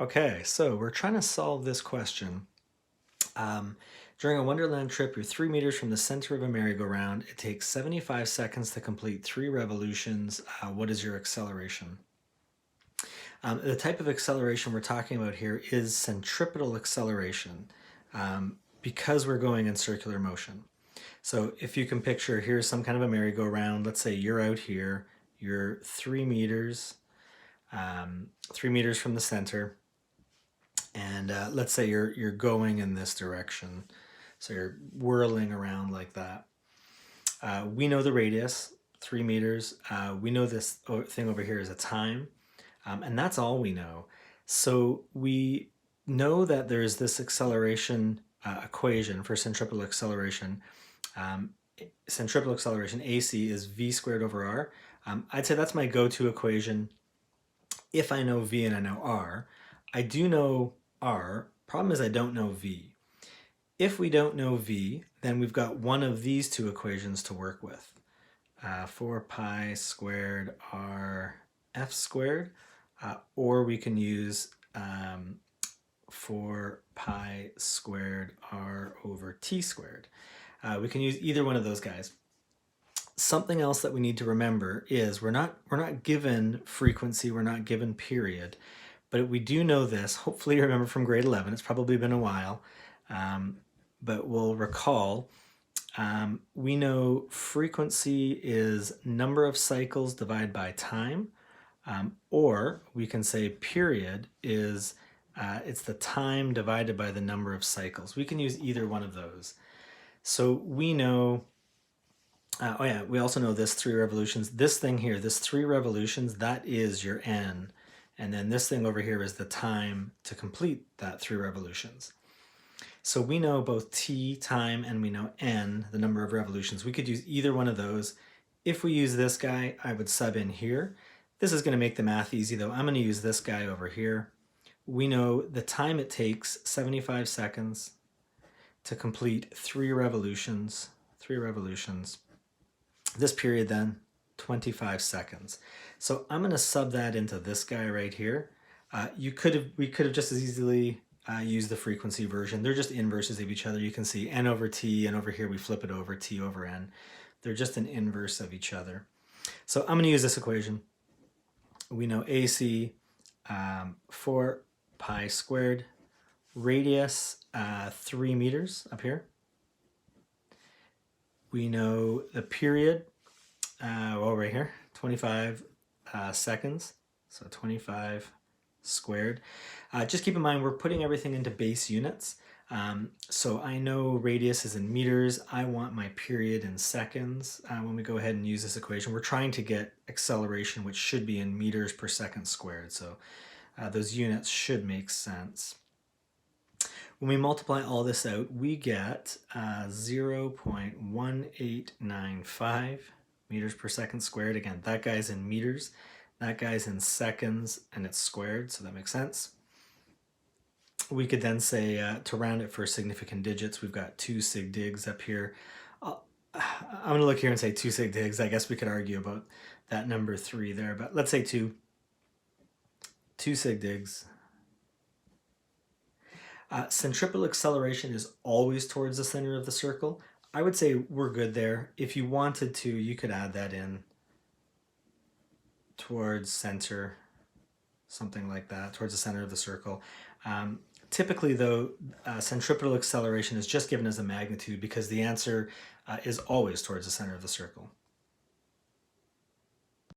Okay, so we're trying to solve this question. During a Wonderland trip, you're 3 meters from the center of a merry-go-round. It takes 75 seconds to complete 3 revolutions. What is your acceleration? The type of acceleration we're talking about here is centripetal acceleration because we're going in circular motion. So if you can picture, here's some kind of a merry-go-round. Let's say you're out here, you're 3 meters, 3 meters from the center. And let's say you're going in this direction, so you're whirling around like that. We know the radius, 3 meters. We know this thing over here is a time, and that's all we know. So we know that there's this acceleration equation for centripetal acceleration. Centripetal acceleration, AC, is v squared over r. I'd say that's my go-to equation if I know v and I know r. I do know r. Problem is I don't know v. If we don't know v, then we've got one of these two equations to work with. 4 pi squared r f squared, or we can use 4 pi squared r over t squared. We can use either one of those guys. Something else that we need to remember is we're not given frequency, we're not given period, but we do know this. Hopefully you remember from grade 11. It's probably been a while, but we'll recall. We know frequency is number of cycles divided by time, or we can say period is it's the time divided by the number of cycles. We can use either one of those. So we know, oh yeah, we also know this 3 revolutions. This thing here, this 3 revolutions, that is your n. And then this thing over here is the time to complete that 3 revolutions. So we know both t, time, and we know n, the number of revolutions. We could use either one of those. If we use this guy, I would sub in here. This is going to make the math easy, though. I'm going to use this guy over here. We know the time it takes, 75 seconds, to complete 3 revolutions. 3 revolutions. This period then, 25 seconds. So I'm going to sub that into this guy right here. We could have just as easily used the frequency version. They're just inverses of each other. You can see n over t, and over here we flip it over, t over n. They're just an inverse of each other. So I'm going to use this equation. We know AC, 4 pi squared, radius 3 meters up here. We know the period, well, right here, 25 seconds, so 25 squared. Just keep in mind, we're putting everything into base units. So I know radius is in meters. I want my period in seconds. When we go ahead and use this equation, we're trying to get acceleration, which should be in meters per second squared. So those units should make sense. When we multiply all this out, we get 0.1895 meters per second squared. Again, that guy's in meters, that guy's in seconds, and it's squared, so that makes sense. We could then say, to round it for significant digits, we've got 2 sig digs up here. I'm going to look here and say 2 sig digs. I guess we could argue about that number 3 there, but let's say 2 sig digs. Centripetal acceleration is always towards the center of the circle. I would say we're good there. If you wanted to, you could add that in towards center, something like that, towards the center of the circle. Typically, though, centripetal acceleration is just given as a magnitude because the answer is always towards the center of the circle.